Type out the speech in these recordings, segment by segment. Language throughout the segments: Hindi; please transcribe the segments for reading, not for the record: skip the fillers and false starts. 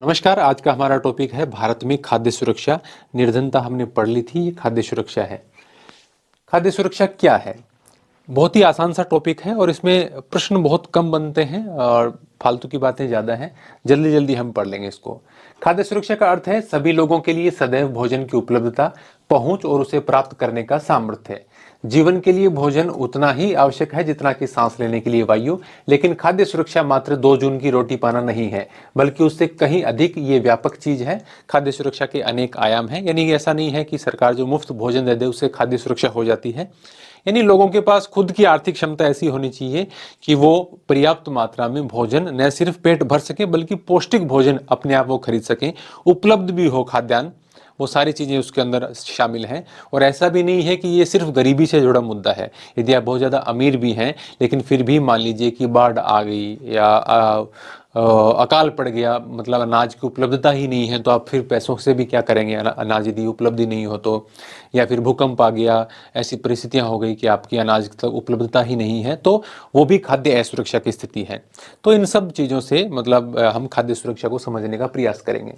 नमस्कार। आज का हमारा टॉपिक है भारत में खाद्य सुरक्षा। निर्धनता हमने पढ़ ली थी, ये खाद्य सुरक्षा है। खाद्य सुरक्षा क्या है? बहुत ही आसान सा टॉपिक है और इसमें प्रश्न बहुत कम बनते हैं और फालतू की बातें ज़्यादा हैं। जल्दी जल्दी हम पढ़ लेंगे इसको। खाद्य सुरक्षा का अर्थ है सभी लोगों के लिए सदैव भोजन की उपलब्धता, पहुंच और उसे प्राप्त करने का सामर्थ्य। जीवन के लिए भोजन उतना ही आवश्यक है जितना कि सांस लेने के लिए वायु। लेकिन खाद्य सुरक्षा मात्र 2 जून की रोटी पाना नहीं है, बल्कि उससे कहीं अधिक ये व्यापक चीज है। खाद्य सुरक्षा के अनेक आयाम हैं, यानी ऐसा नहीं है कि सरकार जो मुफ्त भोजन दे दे उससे खाद्य सुरक्षा हो जाती है। यानी लोगों के पास खुद की आर्थिक क्षमता ऐसी होनी चाहिए कि वो पर्याप्त मात्रा में भोजन न सिर्फ पेट भर सके बल्कि पौष्टिक भोजन अपने आप वो खरीद सकें, उपलब्ध भी हो खाद्यान्न। वो सारी चीज़ें उसके अंदर शामिल हैं। और ऐसा भी नहीं है कि ये सिर्फ गरीबी से जुड़ा मुद्दा है। यदि आप बहुत ज़्यादा अमीर भी हैं लेकिन फिर भी मान लीजिए कि बाढ़ आ गई या अकाल पड़ गया, मतलब अनाज की उपलब्धता ही नहीं है, तो आप फिर पैसों से भी क्या करेंगे? अनाज यदि उपलब्धि नहीं हो तो, या फिर भूकंप आ गया, ऐसी परिस्थितियां हो गई कि आपकी अनाज की उपलब्धता ही नहीं है, तो वो भी खाद्य असुरक्षा की स्थिति है। तो इन सब चीज़ों से मतलब हम खाद्य सुरक्षा को समझने का प्रयास करेंगे।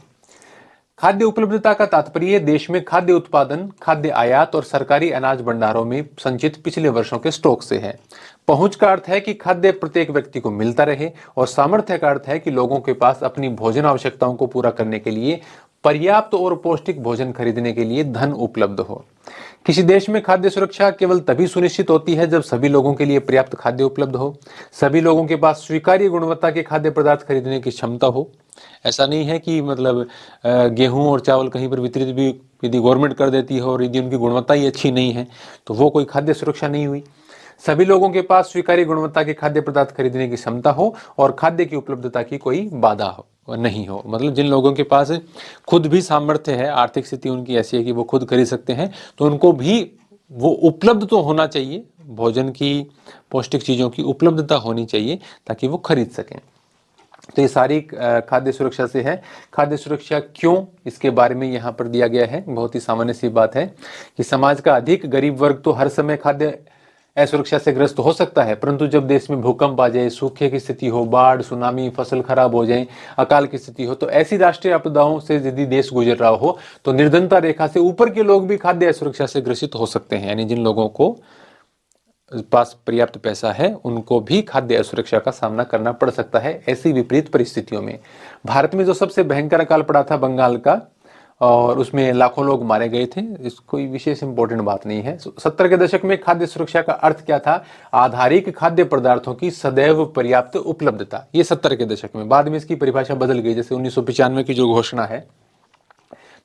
खाद्य उपलब्धता का तात्पर्य देश में खाद्य उत्पादन, खाद्य आयात और सरकारी अनाज भंडारों में संचित पिछले वर्षों के स्टॉक से है। पहुंच का अर्थ है कि खाद्य प्रत्येक व्यक्ति को मिलता रहे, और सामर्थ्य का अर्थ है कि लोगों के पास अपनी भोजन आवश्यकताओं को पूरा करने के लिए पर्याप्त और पौष्टिक भोजन खरीदने के लिए धन उपलब्ध हो। किसी देश में खाद्य सुरक्षा केवल तभी सुनिश्चित होती है जब सभी लोगों के लिए पर्याप्त खाद्य उपलब्ध हो, सभी लोगों के पास स्वीकार्य गुणवत्ता के खाद्य पदार्थ खरीदने की क्षमता हो। ऐसा नहीं है कि मतलब गेहूं और चावल कहीं पर वितरित भी यदि गवर्नमेंट कर देती है और यदि उनकी गुणवत्ता ही अच्छी नहीं है तो वो कोई खाद्य सुरक्षा नहीं हुई। सभी लोगों के पास स्वीकार्य गुणवत्ता के खाद्य पदार्थ खरीदने की क्षमता हो और खाद्य की उपलब्धता की कोई बाधा हो नहीं हो, मतलब जिन लोगों के पास खुद भी सामर्थ्य है, आर्थिक स्थिति उनकी ऐसी है कि वो खुद खरीद सकते हैं, तो उनको भी वो उपलब्ध तो होना चाहिए, भोजन की पौष्टिक चीज़ों की उपलब्धता होनी चाहिए ताकि वो खरीद सकें। तो ये सारी खाद्य सुरक्षा से है। खाद्य सुरक्षा क्यों, इसके बारे में यहाँ पर दिया गया है। बहुत ही सामान्य सी बात है कि समाज का अधिक गरीब वर्ग तो हर समय खाद्य असुरक्षा से ग्रस्त हो सकता है, परंतु जब देश में भूकंप आ जाए, सूखे की स्थिति हो, बाढ़, सुनामी, फसल खराब हो जाए, अकाल की स्थिति हो, तो ऐसी राष्ट्रीय आपदाओं से यदि देश गुजर रहा हो तो निर्धनता रेखा से ऊपर के लोग भी खाद्य असुरक्षा से ग्रसित हो सकते हैं। यानी जिन लोगों को पास पर्याप्त पैसा है उनको भी खाद्य असुरक्षा का सामना करना पड़ सकता है ऐसी विपरीत परिस्थितियों में। भारत में जो सबसे भयंकर अकाल पड़ा था बंगाल का, और उसमें लाखों लोग मारे गए थे, इस कोई विशेष इंपॉर्टेंट बात नहीं है। 70 के दशक में खाद्य सुरक्षा का अर्थ क्या था? आधारिक खाद्य पदार्थों की सदैव पर्याप्त उपलब्धता। ये 70 के दशक में, बाद में इसकी परिभाषा बदल गई, जैसे 1995 की जो घोषणा है,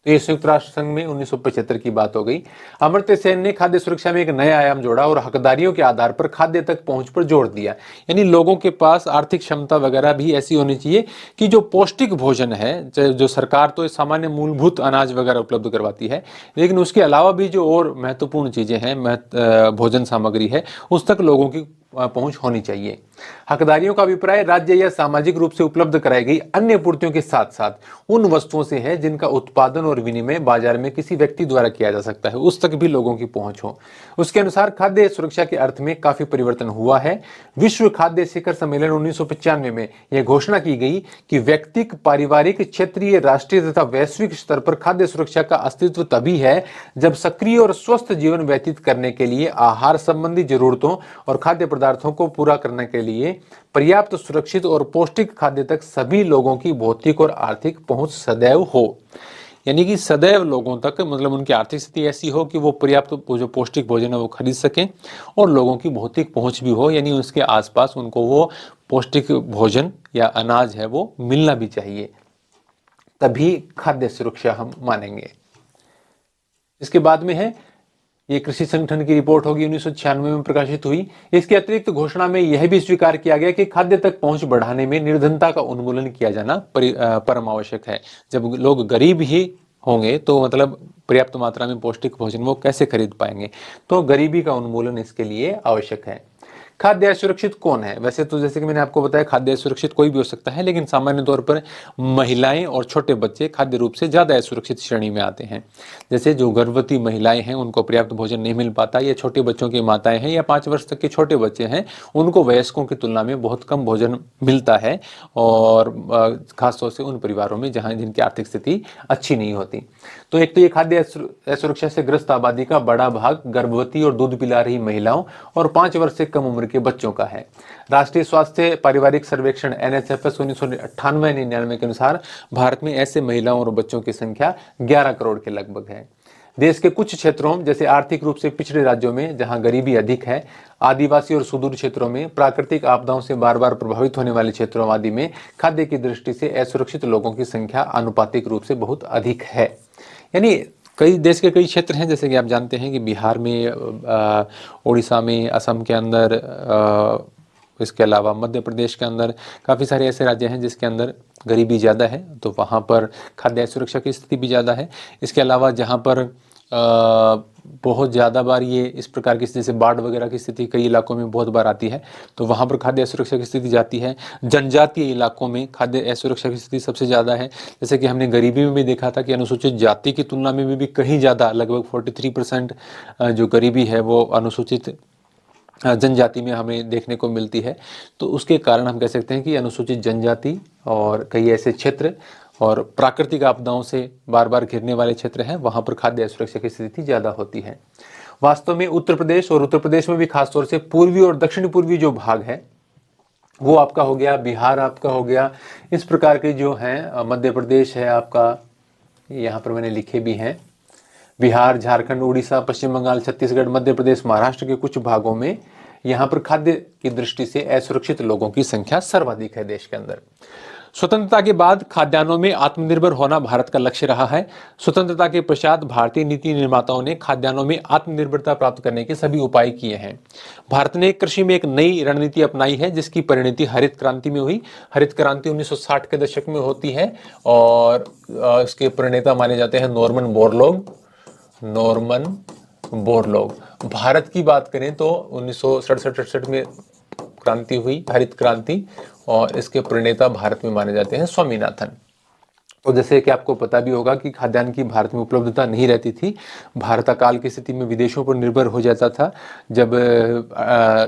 तो ये संयुक्त राष्ट्र संघ में 1975 की बात हो गई। अमर्त्य सेन ने खाद्य सुरक्षा में एक नया आयाम जोड़ा और हकदारियों के आधार पर खाद्य तक पहुंच पर जोर दिया। यानी लोगों के पास आर्थिक क्षमता वगैरह भी ऐसी होनी चाहिए कि जो पौष्टिक भोजन है, जो सरकार तो सामान्य मूलभूत अनाज वगैरह उपलब्ध करवाती है, लेकिन उसके अलावा भी जो और महत्वपूर्ण चीजें हैं, भोजन सामग्री है, उस तक लोगों की पहुंच होनी चाहिए। हकदारियों का अभिप्राय राज्य या सामाजिक रूप से उपलब्ध कराई गई अन्य पूर्तियों के साथ साथ उन वस्तुओं से है जिनका उत्पादन और विनिमय बाजार में किसी व्यक्ति द्वारा किया जा सकता है, उस तक भी लोगों की पहुंच हो। उसके अनुसार खाद्य सुरक्षा के अर्थ में काफी परिवर्तन हुआ है। विश्व खाद्य शिखर सम्मेलन 1995 में यह घोषणा की गई कि व्यक्तिगत, पारिवारिक, क्षेत्रीय, राष्ट्रीय तथा वैश्विक स्तर पर खाद्य सुरक्षा का अस्तित्व तभी है जब सक्रिय और स्वस्थ जीवन व्यतीत करने के लिए आहार संबंधी जरूरतों और खाद्य पदार्थों को पूरा करने के लिए पर्याप्त, सुरक्षित और पौष्टिक खाद्य तक सभी लोगों की भौतिक और आर्थिक पहुंच सदैव हो। यानी कि सदैव लोगों तक, मतलब उनकी आर्थिक स्थिति ऐसी हो कि वो पर्याप्त जो पौष्टिक भोजन है वो खरीद सकें और लोगों की भौतिक पहुंच भी हो, यानी उसके आसपास उनको वो पौष्टिक भोजन या अनाज है वो मिलना भी चाहिए, तभी खाद्य सुरक्षा हम मानेंगे। इसके बाद में है, ये कृषि संगठन की रिपोर्ट होगी 1996 में प्रकाशित हुई। इसके अतिरिक्त घोषणा में यह भी स्वीकार किया गया कि खाद्य तक पहुंच बढ़ाने में निर्धनता का उन्मूलन किया जाना परम आवश्यक है। जब लोग गरीब ही होंगे तो मतलब पर्याप्त मात्रा में पौष्टिक भोजन वो कैसे खरीद पाएंगे? तो गरीबी का उन्मूलन इसके लिए आवश्यक है। खाद्य असुरक्षित कौन है? वैसे तो जैसे कि मैंने आपको बताया खाद्य असुरक्षित कोई भी हो सकता है, लेकिन सामान्य तौर पर महिलाएं और छोटे बच्चे खाद्य रूप से ज़्यादा असुरक्षित श्रेणी में आते हैं। जैसे जो गर्भवती महिलाएं हैं उनको पर्याप्त भोजन नहीं मिल पाता, या छोटे बच्चों की माताएं हैं, या 5 वर्ष तक के छोटे बच्चे हैं, उनको वयस्कों की तुलना में बहुत कम भोजन मिलता है, और खासतौर से उन परिवारों में जहाँ जिनकी आर्थिक स्थिति अच्छी नहीं होती। तो एक तो ये खाद्य असुरक्षा से ग्रस्त आबादी का बड़ा भाग गर्भवती और दूध पिला रही महिलाओं और 5 वर्ष से कम उम्र के बच्चों का है। राष्ट्रीय स्वास्थ्य पारिवारिक सर्वेक्षण NSFS 1998-99 के अनुसार भारत में ऐसे महिलाओं और बच्चों की संख्या 11 करोड़ के लगभग है। देश के कुछ क्षेत्रों जैसे आर्थिक रूप से पिछड़े राज्यों में जहां गरीबी अधिक है, आदिवासी और सुदूर क्षेत्रों में, प्राकृतिक आपदाओं से बार बार प्रभावित होने वाले क्षेत्रों आदि में खाद्य की दृष्टि से असुरक्षित लोगों की संख्या आनुपातिक रूप से बहुत अधिक है। यानी कई देश के कई क्षेत्र हैं, जैसे कि आप जानते हैं कि बिहार में, उड़ीसा में, असम के अंदर, इसके अलावा मध्य प्रदेश के अंदर काफ़ी सारे ऐसे राज्य हैं जिसके अंदर गरीबी ज़्यादा है, तो वहाँ पर खाद्य असुरक्षा की स्थिति भी ज़्यादा है। इसके अलावा जहाँ पर बहुत ज़्यादा बार ये इस प्रकार की, जैसे बाढ़ वगैरह की स्थिति कई इलाकों में बहुत बार आती है, तो वहाँ पर खाद्य असुरक्षा की स्थिति जाती है। जनजातीय इलाकों में खाद्य असुरक्षा की स्थिति सबसे ज़्यादा है। जैसे कि हमने गरीबी में भी देखा था कि अनुसूचित जाति की तुलना में भी कहीं ज़्यादा, लगभग 43% जो गरीबी है वो अनुसूचित जनजाति में हमें देखने को मिलती है। तो उसके कारण हम कह सकते हैं कि अनुसूचित जनजाति और कई ऐसे क्षेत्र और प्राकृतिक आपदाओं से बार बार घिरने वाले क्षेत्र हैं, वहाँ पर खाद्य असुरक्षा की स्थिति ज़्यादा होती है। वास्तव में उत्तर प्रदेश में भी खासतौर से पूर्वी और दक्षिण पूर्वी जो भाग है वो आपका हो गया, बिहार आपका हो गया, इस प्रकार के जो हैं, मध्य प्रदेश है आपका, यहाँ पर मैंने लिखे भी हैं, बिहार, झारखंड, उड़ीसा, पश्चिम बंगाल, छत्तीसगढ़, मध्य प्रदेश, महाराष्ट्र के कुछ भागों में यहाँ पर खाद्य की दृष्टि से असुरक्षित लोगों की संख्या सर्वाधिक है देश के अंदर। स्वतंत्रता के बाद खाद्यान्नों में आत्मनिर्भर होना भारत का लक्ष्य रहा है। स्वतंत्रता के पश्चात भारतीय नीति निर्माताओं ने खाद्यान्नों में आत्मनिर्भरता प्राप्त करने के सभी उपाय किए हैं। भारत ने कृषि में एक नई रणनीति अपनाई है जिसकी परिणति हरित क्रांति में हुई। हरित क्रांति 1960 के दशक में होती है और इसके प्रणेता माने जाते हैं नॉर्मन बोरलॉग। भारत की बात करें तो 1967-68 में क्रांति हुई, हरित क्रांति, और इसके प्रणेता भारत में माने जाते हैं स्वामीनाथन। तो जैसे कि आपको पता भी होगा कि खाद्यान्न की भारत में उपलब्धता नहीं रहती थी। भारत अकाल की स्थिति में विदेशों पर निर्भर हो जाता था। जब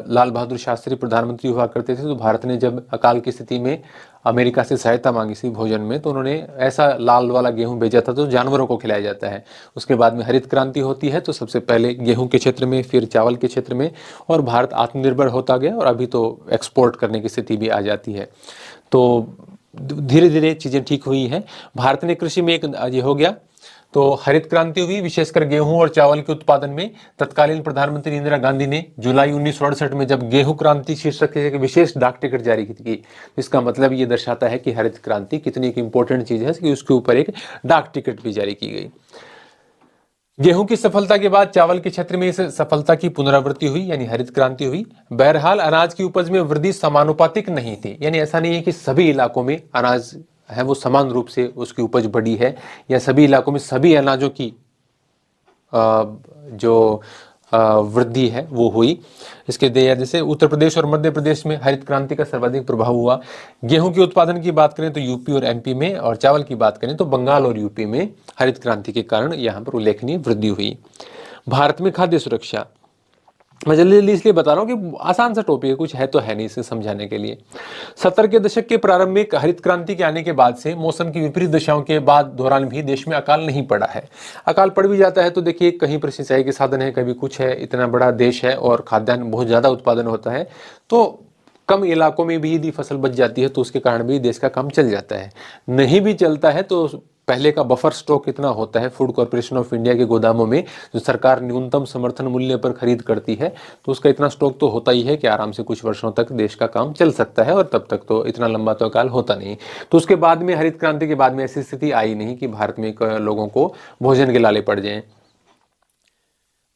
लाल बहादुर शास्त्री प्रधानमंत्री हुआ करते थे तो भारत ने जब अकाल की स्थिति में अमेरिका से सहायता मांगी थी भोजन में, तो उन्होंने ऐसा लाल वाला गेहूं भेजा था जो जानवरों को खिलाया जाता है। उसके बाद में हरित क्रांति होती है, तो सबसे पहले गेहूं के क्षेत्र में, फिर चावल के क्षेत्र में, और भारत आत्मनिर्भर होता गया और अभी तो एक्सपोर्ट करने की स्थिति भी आ जाती है। तो धीरे धीरे चीज़ें ठीक हुई हैं। भारत ने कृषि में एक ये हो गया, तो हरित क्रांति हुई, विशेषकर गेहूं और चावल के उत्पादन में। तत्कालीन प्रधानमंत्री इंदिरा गांधी ने जुलाई 1968 में जब गेहूं क्रांति शीर्षक से एक विशेष डाक टिकट जारी की। इसका मतलब ये दर्शाता है कि हरित क्रांति कितनी एक इंपॉर्टेंट चीज है कि उसके ऊपर एक डाक टिकट भी जारी की गई। गेहूं की सफलता के बाद चावल के क्षेत्र में इस सफलता की पुनरावृत्ति हुई, यानी हरित क्रांति हुई। बहरहाल अनाज की उपज में वृद्धि समानुपातिक नहीं थी, यानी ऐसा नहीं है कि सभी इलाकों में अनाज है वो समान रूप से उसकी उपज बढ़ी है, या सभी इलाकों में सभी अनाजों की जो वृद्धि है वो हुई। इसके जैसे उत्तर प्रदेश और मध्य प्रदेश में हरित क्रांति का सर्वाधिक प्रभाव हुआ। गेहूं के उत्पादन की बात करें तो यूपी और एमपी में, और चावल की बात करें तो बंगाल और यूपी में हरित क्रांति के कारण यहाँ पर उल्लेखनीय वृद्धि हुई। भारत में खाद्य सुरक्षा, मैं जल्दी इसलिए बता रहा हूँ कि आसान सा टॉपिक है, कुछ है तो है नहीं इसे समझाने के लिए। 70 के दशक के प्रारंभ में हरित क्रांति के आने के बाद से मौसम की विपरीत दशाओं के बाद दौरान भी देश में अकाल नहीं पड़ा है। अकाल पड़ भी जाता है तो देखिए कहीं पर सिंचाई के साधन है, कभी कुछ है, इतना बड़ा देश है और खाद्यान्न बहुत ज़्यादा उत्पादन होता है, तो कम इलाकों में भी यदि फसल बच जाती है तो उसके कारण भी देश का काम चल जाता है। नहीं भी चलता है तो पहले का बफर स्टॉक कितना होता है फूड कॉर्पोरेशन ऑफ इंडिया के गोदामों में, जो सरकार न्यूनतम समर्थन मूल्य पर खरीद करती है, तो उसका इतना स्टॉक तो होता ही है कि आराम से कुछ वर्षों तक देश का काम चल सकता है, और तब तक तो इतना लंबा तो अकाल होता नहीं। तो उसके बाद में हरित क्रांति के बाद में ऐसी स्थिति आई नहीं कि भारत में लोगों को भोजन के लाले पड़ जाएं।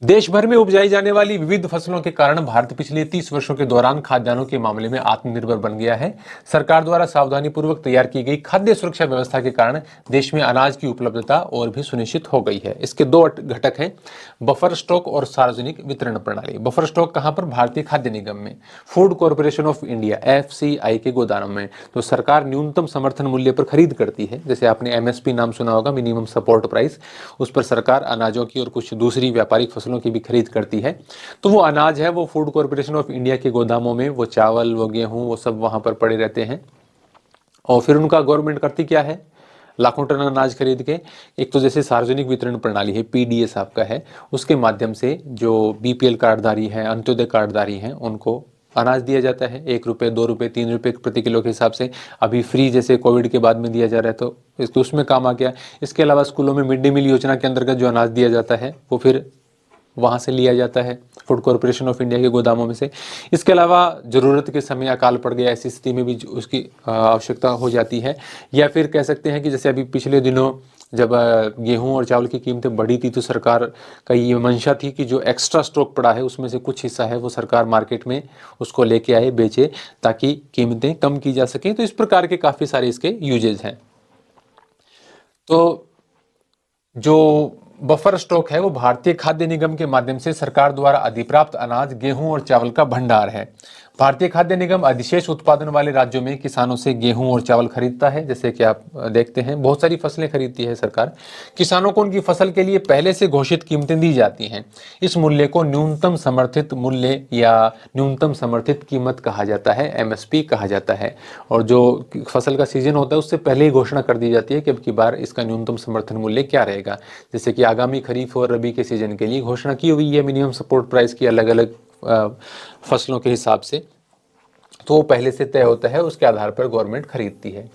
देश भर में उपजाई जाने वाली विविध फसलों के कारण भारत पिछले 30 वर्षों के दौरान खाद्यान्नों के मामले में आत्मनिर्भर बन गया है। सरकार द्वारा सावधानीपूर्वक तैयार की गई खाद्य सुरक्षा व्यवस्था के कारण देश में अनाज की उपलब्धता और भी सुनिश्चित हो गई है। इसके दो घटक हैं, बफर स्टॉक और सार्वजनिक वितरण प्रणाली। बफर स्टॉक कहां पर? भारतीय खाद्य निगम में, food corporation of India FCI के गोदामों में। तो सरकार न्यूनतम समर्थन मूल्य पर खरीद करती है। जैसे आपने MSP नाम सुना होगा, मिनिमम सपोर्ट प्राइस, उस पर सरकार अनाजों की और कुछ दूसरी व्यापारिक फसलों की भी खरीद करती है। तो वो अनाज है वो फूड कॉर्पोरेशन ऑफ इंडिया के गोदामों में, वो चावल, वो गेहूं, वो सब वहां पर पड़े रहते हैं। और फिर उनका गवर्नमेंट करती क्या है? लाखों टन अनाज खरीद के, एक तो जैसे सार्वजनिक वितरण प्रणाली है, PDS आपका है, उसके माध्यम से जो BPL कार्डधारी हैं, अंत्योदय कार्डधारी हैं, उनको अनाज दिया जाता है। 1 रुपये, 2 रुपये, 3 रुपये प्रति किलो के हिसाब से। अभी फ्री जैसे कोविड के बाद में दिया जा रहा है, तो इसको उसमें काम आ गया। इसके अलावा स्कूलों में मिड डे मील योजना के अंतर्गत जो अनाज दिया जाता है वो फिर वहाँ से लिया जाता है, फूड कॉर्पोरेशन ऑफ इंडिया के गोदामों में से। इसके अलावा ज़रूरत के समय अकाल पड़ गया, ऐसी स्थिति में भी उसकी आवश्यकता हो जाती है। या फिर कह सकते हैं कि जैसे अभी पिछले दिनों जब गेहूं और चावल की कीमतें बढ़ी थी, तो सरकार का ये मंशा थी कि जो एक्स्ट्रा स्टॉक पड़ा है उसमें से कुछ हिस्सा है वो सरकार मार्केट में उसको लेके आए, बेचे, ताकि कीमतें कम की जा सकें। तो इस प्रकार के काफ़ी सारे इसके यूजेज हैं। तो जो बफर स्टॉक है वो भारतीय खाद्य निगम के माध्यम से सरकार द्वारा अधिप्राप्त अनाज, गेहूं और चावल का भंडार है। भारतीय खाद्य निगम अधिशेष उत्पादन वाले राज्यों में किसानों से गेहूं और चावल खरीदता है। जैसे कि आप देखते हैं बहुत सारी फसलें खरीदती है सरकार। किसानों को उनकी फसल के लिए पहले से घोषित कीमतें दी जाती हैं। इस मूल्य को न्यूनतम समर्थित मूल्य या न्यूनतम समर्थित कीमत कहा जाता है, MSP कहा जाता है। और जो फसल का सीजन होता है उससे पहले ही घोषणा कर दी जाती है कि अब की बार इसका न्यूनतम समर्थन मूल्य क्या रहेगा। जैसे कि आगामी खरीफ और रबी के सीजन के लिए घोषणा की हुई है मिनिमम सपोर्ट प्राइस की, अलग अलग फसलों के हिसाब से। तो वो पहले से तय होता है, उसके आधार पर गवर्नमेंट खरीदती है।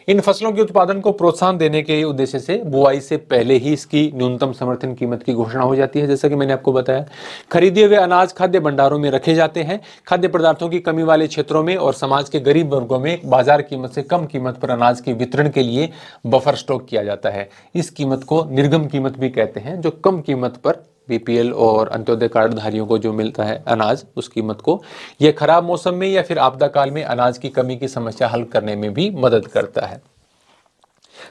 इन फसलों के उत्पादन को प्रोत्साहन देने के उद्देश्य से बुआई से पहले ही इसकी न्यूनतम समर्थन कीमत की घोषणा हो जाती है। जैसा कि मैंने आपको बताया, खरीदे हुए अनाज खाद्य भंडारों में रखे जाते हैं। खाद्य पदार्थों की कमी वाले क्षेत्रों में और समाज के गरीब वर्गों में बाजार कीमत से कम कीमत पर अनाज के वितरण के लिए बफर स्टॉक किया जाता है। इस कीमत को निर्गम कीमत भी कहते हैं, जो कम कीमत पर BPL और अंत्योदय कार्डधारियों को जो मिलता है अनाज, उस कीमत को यह खराब मौसम में या फिर आपदा काल में अनाज की कमी की समस्या हल करने में भी मदद करता है।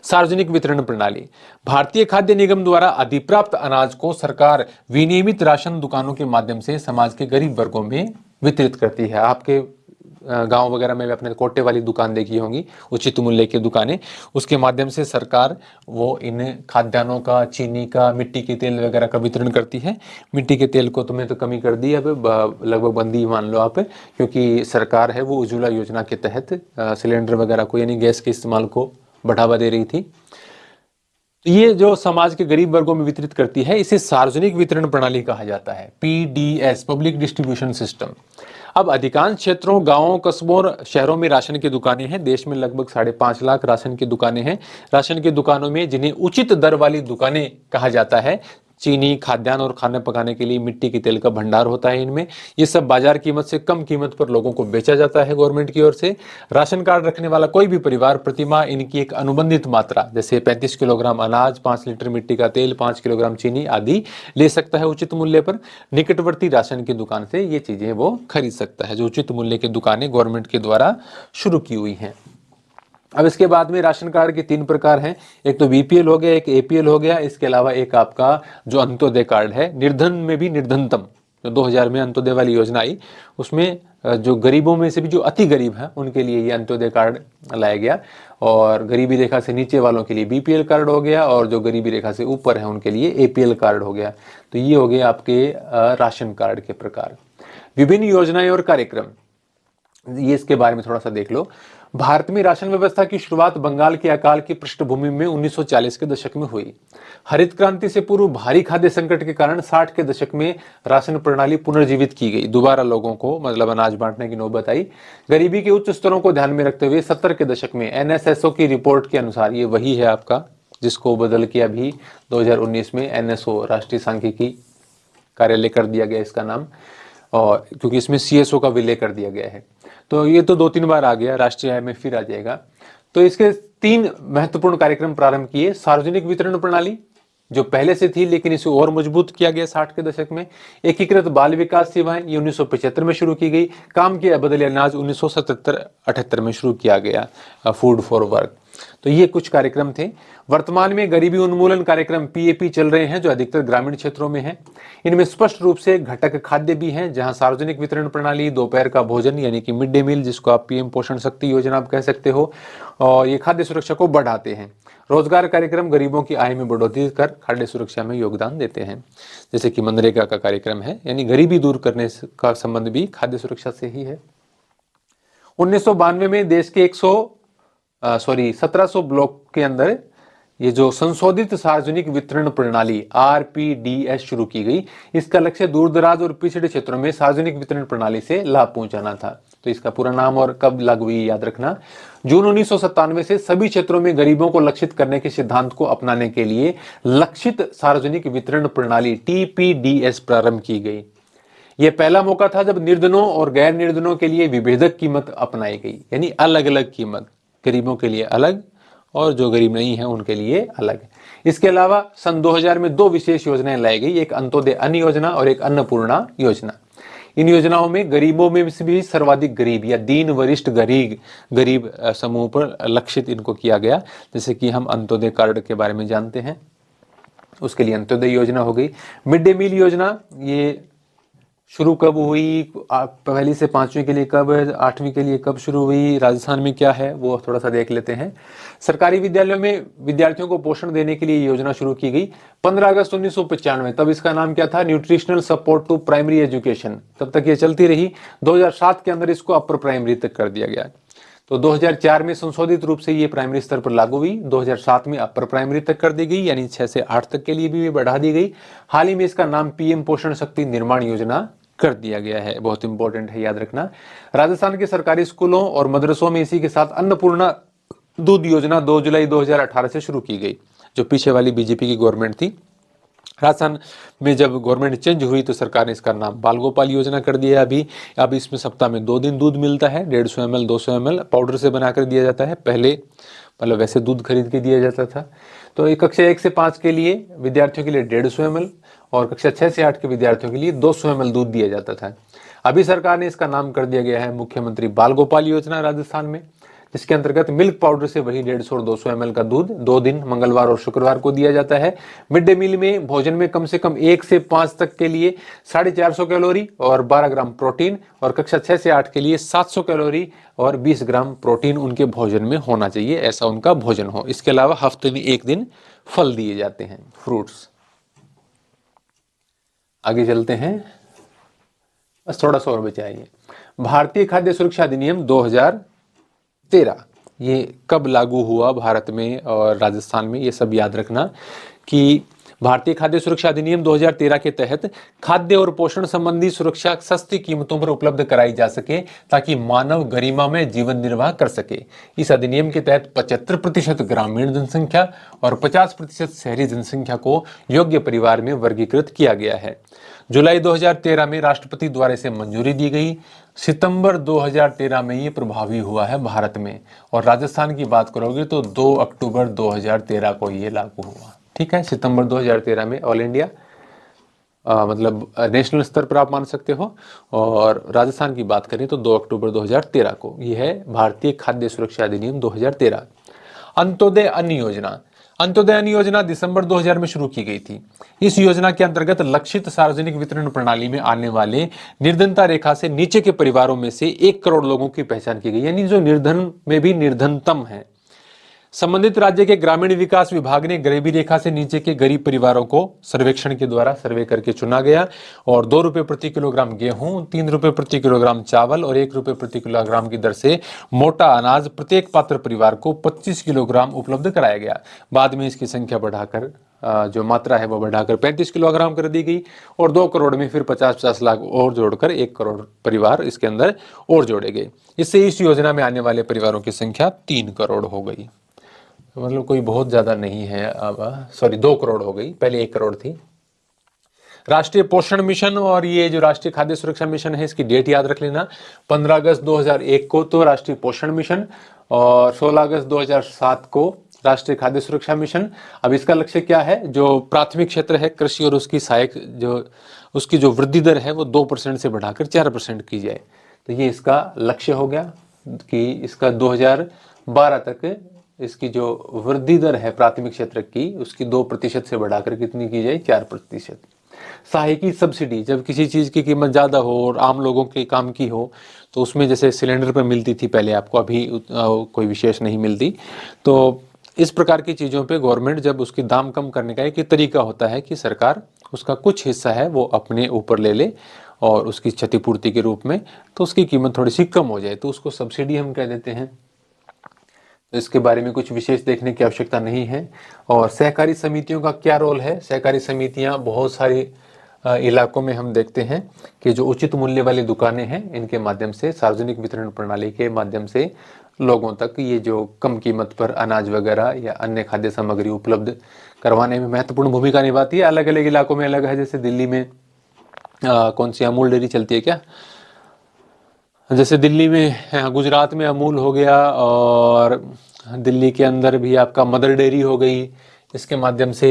सार्वजनिक वितरण प्रणाली। भारतीय खाद्य निगम द्वारा अधिप्राप्त अनाज को सरकार विनियमित राशन दुकानों के माध्यम से समाज के गरीब वर्गों में वितरित करती है। आपके गांव वगैरह में भी अपने कोटे वाली दुकान देखी होंगी, उचित मूल्य की दुकानें, उसके माध्यम से सरकार वो इन खाद्यान्नों का, चीनी का, मिट्टी के तेल वगैरह का वितरण करती है। मिट्टी के तेल को तुम्हें तो कमी कर दी अब, लगभग बंदी मान लो आप, क्योंकि सरकार है वो उज्ज्वला योजना के तहत सिलेंडर वगैरह को, यानी गैस के इस्तेमाल को बढ़ावा दे रही थी। ये जो समाज के गरीब वर्गों में वितरित करती है, इसे सार्वजनिक वितरण प्रणाली कहा जाता है, PDS, पब्लिक डिस्ट्रीब्यूशन सिस्टम। अब अधिकांश क्षेत्रों, गांवों, कस्बों और शहरों में राशन की दुकानें हैं। देश में लगभग 5.5 लाख राशन की दुकानें हैं। राशन की दुकानों में, जिन्हें उचित दर वाली दुकानें कहा जाता है, चीनी, खाद्यान्न और खाना पकाने के लिए मिट्टी के तेल का भंडार होता है इनमें। ये सब बाजार कीमत से कम कीमत पर लोगों को बेचा जाता है गवर्नमेंट की ओर से। राशन कार्ड रखने वाला कोई भी परिवार प्रतिमाह इनकी एक अनुबंधित मात्रा, जैसे 35 किलोग्राम अनाज, 5 लीटर मिट्टी का तेल, 5 किलोग्राम चीनी आदि ले सकता है उचित मूल्य पर। निकटवर्ती राशन की दुकान से ये चीजें वो खरीद सकता है, जो उचित मूल्य की दुकानें गवर्नमेंट के द्वारा शुरू की हुई हैं। अब इसके बाद में राशन कार्ड के 3 प्रकार हैं। एक तो BPL हो गया, एक APL हो गया, इसके अलावा एक आपका जो अंत्योदय कार्ड है, निर्धन में भी निर्धनतम, जो 2000 में अंत्योदय वाली योजना आई, उसमें जो गरीबों में से भी जो अति गरीब हैं उनके लिए ये अंत्योदय कार्ड लाया गया। और गरीबी रेखा से नीचे वालों के लिए BPL कार्ड हो गया, और जो गरीबी रेखा से ऊपर है उनके लिए APL कार्ड हो गया। तो ये हो गए आपके राशन कार्ड के प्रकार। विभिन्न योजनाएं और कार्यक्रम, ये इसके बारे में थोड़ा सा देख लो। भारत में राशन व्यवस्था की शुरुआत बंगाल के अकाल की पृष्ठभूमि में 1940 के दशक में हुई। हरित क्रांति से पूर्व भारी खाद्य संकट के कारण 60 के दशक में राशन प्रणाली पुनर्जीवित की गई। दोबारा लोगों को मतलब अनाज बांटने की नौबत आई। गरीबी के उच्च स्तरों को ध्यान में रखते हुए 70 के दशक में NSSO की रिपोर्ट के अनुसार, ये वही है आपका जिसको बदल के अभी 2019 में NSO, राष्ट्रीय सांख्यिकी कार्यालय कर दिया गया इसका नाम, और क्योंकि इसमें CSO का विलय कर दिया गया है। तो ये तो 2-3 बार आ गया, राष्ट्रीय आय में फिर आ जाएगा। तो इसके 3 महत्वपूर्ण कार्यक्रम प्रारंभ किए। सार्वजनिक वितरण प्रणाली, जो पहले से थी, लेकिन इसे और मजबूत किया गया 60 के दशक में। एकीकृत बाल विकास सेवाएं ये 1975 में शुरू की गई। काम के बदले अनाज 1977-78 में शुरू किया गया, फूड फॉर वर्क। तो ये कुछ कार्यक्रम थे। वर्तमान में गरीबी उन्मूलन कार्यक्रम पीएपी चल रहे हैं, जो अधिकतर ग्रामीण क्षेत्रों में हैं। इनमें स्पष्ट रूप से घटक खाद्य भी हैं, जहां सार्वजनिक वितरण प्रणाली, दोपहर का भोजन यानी कि मिड डे मील, जिसको आप पीएम पोषण शक्ति योजना आप कह सकते हो, और ये खाद्य सुरक्षा को बढ़ाते हैं। रोजगार कार्यक्रम गरीबों की आय में बढ़ोतरी कर खाद्य सुरक्षा में योगदान देते हैं, जैसे कि मनरेगा का कार्यक्रम है, यानी गरीबी दूर करने का संबंध भी खाद्य सुरक्षा से ही है। 1992 में देश के 1700 ब्लॉक के अंदर ये जो संशोधित सार्वजनिक वितरण प्रणाली आरपीडीएस शुरू की गई। इसका लक्ष्य दूर दराज और पिछड़े क्षेत्रों में सार्वजनिक वितरण प्रणाली से लाभ पहुंचाना था। तो इसका पूरा नाम और कब लागू हुई याद रखना। जून 1997 से सभी क्षेत्रों में गरीबों को लक्षित करने के सिद्धांत को अपनाने के लिए लक्षित सार्वजनिक वितरण प्रणाली टीपीडीएस प्रारंभ की गई। यह पहला मौका था जब निर्धनों और गैर निर्धनों के लिए विभेदक कीमत अपनाई गई, यानी अलग अलग कीमत, गरीबों के लिए अलग और जो गरीब नहीं है उनके लिए अलग। इसके अलावा सन 2000 में 2 विशेष योजनाएं लाई गई, एक अंत्योदय अन्न योजना और एक अन्नपूर्णा योजना। इन योजनाओं में गरीबों में से भी सर्वाधिक गरीब या दीन वरिष्ठ गरीब समूह पर लक्षित इनको किया गया। जैसे कि हम अंत्योदय कार्ड के बारे में जानते हैं, उसके लिए अंत्योदय योजना हो गई। मिड डे मील योजना ये शुरू कब हुई, पहली से 5वीं के लिए कब, 8वीं के लिए कब शुरू हुई, राजस्थान में क्या है वो थोड़ा सा देख लेते हैं। सरकारी विद्यालयों में विद्यार्थियों को पोषण देने के लिए योजना शुरू की गई 15 अगस्त 1995। तब इसका नाम क्या था, nutritional support to primary education. तब तक ये चलती रही। 2007 के अंदर इसको अपर प्राइमरी तक कर दिया गया। तो 2004 में संशोधित रूप से ये प्राइमरी स्तर पर लागू हुई। 2007 में अपर प्राइमरी तक कर दी गई, यानी 6 से 8 तक के लिए भी बढ़ा दी गई। हाल ही में इसका नाम पीएम पोषण शक्ति निर्माण योजना कर दिया गया है। बहुत इंपॉर्टेंट है, याद रखना। राजस्थान के सरकारी स्कूलों और मदरसों में इसी के साथ अन्नपूर्णा दूध योजना 2 जुलाई 2018 से शुरू की गई, जो पीछे वाली बीजेपी की गवर्नमेंट थी। राजस्थान में जब गवर्नमेंट चेंज हुई तो सरकार ने इसका नाम बाल गोपाल योजना कर दिया। अब इसमें सप्ताह में 2 दिन दूध मिलता है, 150 ml 200 ml पाउडर से बनाकर दिया जाता है। पहले मतलब वैसे दूध खरीद के दिया जाता था। तो एक कक्षा 1 से 5 के लिए विद्यार्थियों के लिए 150 ml और कक्षा 6 से 8 के विद्यार्थियों के लिए 200 ml दूध दिया जाता था। अभी सरकार ने इसका नाम कर दिया गया है मुख्यमंत्री बाल गोपाल योजना राजस्थान में, जिसके अंतर्गत मिल्क पाउडर से वही 150 और 200 ml का दूध 2 दिन मंगलवार और शुक्रवार को दिया जाता है। मिड डे मील में भोजन में कम से कम 1 से 5 तक के लिए 450 कैलोरी और 12 ग्राम प्रोटीन, और कक्षा 6 से 8 के लिए 700 कैलोरी और 20 ग्राम प्रोटीन उनके भोजन में होना चाहिए, ऐसा उनका भोजन हो। इसके अलावा हफ्ते में 1 दिन फल दिए जाते हैं, फ्रूट्स। आगे चलते हैं, बस थोड़ा सा और बचाइए। भारतीय खाद्य सुरक्षा अधिनियम 2013 ये कब लागू हुआ भारत में और राजस्थान में, ये सब याद रखना कि भारतीय खाद्य सुरक्षा अधिनियम 2013 के तहत खाद्य और पोषण संबंधी सुरक्षा सस्ती कीमतों पर उपलब्ध कराई जा सके ताकि मानव गरिमा में जीवन निर्वाह कर सके। इस अधिनियम के तहत 75% ग्रामीण जनसंख्या और 50% शहरी जनसंख्या को योग्य परिवार में वर्गीकृत किया गया है। जुलाई 2013 में राष्ट्रपति द्वारा इसे मंजूरी दी गई। सितंबर 2013 में ये प्रभावी हुआ है भारत में, और राजस्थान की बात करोगे तो 2 अक्टूबर 2013 को ये लागू हुआ। ठीक है, सितंबर 2013 में ऑल इंडिया मतलब नेशनल स्तर पर आप मान सकते हो, और राजस्थान की बात करें तो 2 अक्टूबर 2013 को। यह है भारतीय खाद्य सुरक्षा अधिनियम 2013। अंत्योदय अन्न योजना, अंत्योदय अन्न योजना दिसंबर 2000 में शुरू की गई थी। इस योजना के अंतर्गत लक्षित सार्वजनिक वितरण प्रणाली में आने वाले निर्धनता रेखा से नीचे के परिवारों में से 1 करोड़ लोगों की पहचान की गई, यानी जो निर्धन में भी निर्धनतम है। संबंधित राज्य के ग्रामीण विकास विभाग ने गरीबी रेखा से नीचे के गरीब परिवारों को सर्वेक्षण के द्वारा सर्वे करके चुना गया, और 2 रुपए प्रति किलोग्राम गेहूं, 3 रुपए प्रति किलोग्राम चावल और 1 रुपए प्रति किलोग्राम की दर से मोटा अनाज प्रत्येक पात्र परिवार को 25 किलोग्राम उपलब्ध कराया गया। बाद में इसकी संख्या बढ़ाकर जो मात्रा है वो बढ़ाकर 35 किलोग्राम कर दी गई, और 2 करोड़ में फिर 50-50 लाख और जोड़कर 1 करोड़ परिवार इसके अंदर और जोड़े गए। इससे इस योजना में आने वाले परिवारों की संख्या 3 करोड़ हो गई। मतलब कोई बहुत ज्यादा नहीं है, अब 2 करोड़ हो गई, पहले 1 करोड़ थी। राष्ट्रीय पोषण मिशन, और ये जो राष्ट्रीय खाद्य सुरक्षा मिशन है इसकी डेट याद रख लेना, 15 अगस्त 2001 को तो राष्ट्रीय पोषण मिशन, और 16 अगस्त 2007 को राष्ट्रीय खाद्य सुरक्षा मिशन। अब इसका लक्ष्य क्या है? जो प्राथमिक क्षेत्र है कृषि और उसकी सहायक उसकी जो वृद्धि दर है वो 2% से बढ़ाकर 4% की जाए। तो ये इसका लक्ष्य हो गया कि इसका 2012 तक इसकी जो वृद्धि दर है प्राथमिक क्षेत्र की उसकी 2% से बढ़ाकर कितनी की जाए? 4%। सहायकी सब्सिडी, जब किसी चीज़ की कीमत ज़्यादा हो और आम लोगों के काम की हो तो उसमें जैसे सिलेंडर पर मिलती थी पहले आपको, अभी कोई विशेष नहीं मिलती, तो इस प्रकार की चीज़ों पे गवर्नमेंट जब उसकी दाम कम करने का एक तरीका होता है कि सरकार उसका कुछ हिस्सा है वो अपने ऊपर ले ले और उसकी क्षतिपूर्ति के रूप में, तो उसकी कीमत थोड़ी सी कम हो जाए तो उसको सब्सिडी हम कह देते हैं। तो इसके बारे में कुछ विशेष देखने की आवश्यकता नहीं है। और सहकारी समितियों का क्या रोल है? सहकारी समितियां बहुत सारी इलाकों में हम देखते हैं कि जो उचित मूल्य वाली दुकानें हैं इनके माध्यम से, सार्वजनिक वितरण प्रणाली के माध्यम से लोगों तक ये जो कम कीमत पर अनाज वगैरह या अन्य खाद्य सामग्री उपलब्ध करवाने में महत्वपूर्ण भूमिका निभाती है। अलग अलग इलाकों में अलग है, जैसे दिल्ली में कौन सी अमूल डेयरी चलती है क्या? जैसे दिल्ली में, गुजरात में अमूल हो गया, और दिल्ली के अंदर भी आपका मदर डेयरी हो गई। इसके माध्यम से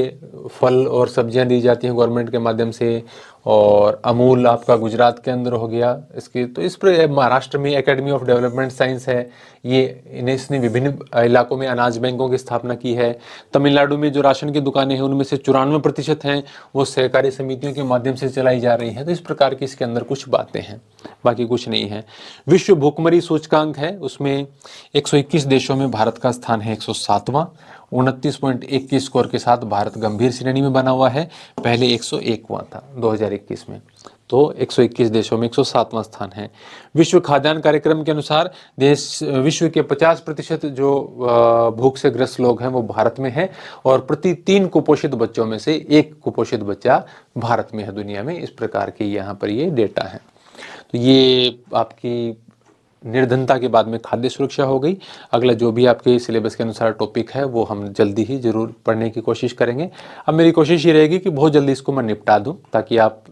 फल और सब्जियां दी जाती हैं गवर्नमेंट के माध्यम से। और अमूल आपका गुजरात के अंदर हो गया। इसकी तो इस पर महाराष्ट्र में एकेडमी ऑफ डेवलपमेंट साइंस है, ये इसने विभिन्न इलाकों में अनाज बैंकों की स्थापना की है। तमिलनाडु में जो राशन की दुकानें हैं उनमें से 94% हैं वो सहकारी समितियों के माध्यम से चलाई जा रही हैं। तो इस प्रकार की इसके अंदर कुछ बातें हैं, बाकी कुछ नहीं है। विश्व भुखमरी सूचकांक है, उसमें 121 देशों में भारत का स्थान है 107वां। 29.1 स्कोर के साथ भारत गंभीर श्रेणी में बना हुआ है, पहले 101वां था 2021 में। तो 121 देशों में 107वां स्थान है। विश्व खाद्यान्न कार्यक्रम के अनुसार विश्व के 50% जो भूख से ग्रस्त लोग हैं वो भारत में हैं, और प्रति 3 कुपोषित बच्चों में से 1 कुपोषित बच्चा भारत में है दुनिया में। इस प्रकार की यहाँ पर ये डेटा है। तो ये आपकी निर्धनता के बाद में खाद्य सुरक्षा हो गई। अगला जो भी आपके सिलेबस के अनुसार टॉपिक है वो हम जल्दी ही जरूर पढ़ने की कोशिश करेंगे। अब मेरी कोशिश ये रहेगी कि बहुत जल्दी इसको मैं निपटा दूं, ताकि आप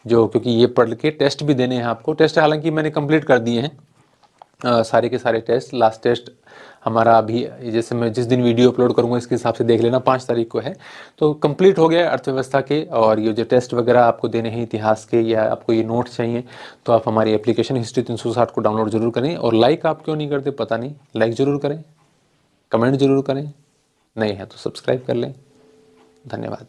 क्योंकि ये पढ़ के टेस्ट भी देने हैं आपको। टेस्ट हालांकि मैंने कंप्लीट कर दिए हैं सारे के सारे टेस्ट। लास्ट टेस्ट हमारा अभी, जैसे मैं जिस दिन वीडियो अपलोड करूंगा इसके हिसाब से देख लेना, 5 तारीख को है, तो कंप्लीट हो गया अर्थव्यवस्था के। और ये जो टेस्ट वगैरह आपको देने हैं इतिहास के, या आपको ये नोट्स चाहिए, तो आप हमारी एप्लीकेशन हिस्ट्री 360 को डाउनलोड जरूर करें। और लाइक आप क्यों नहीं करते पता नहीं, लाइक जरूर करें, कमेंट जरूर करें, नहीं है तो सब्सक्राइब कर लें। धन्यवाद।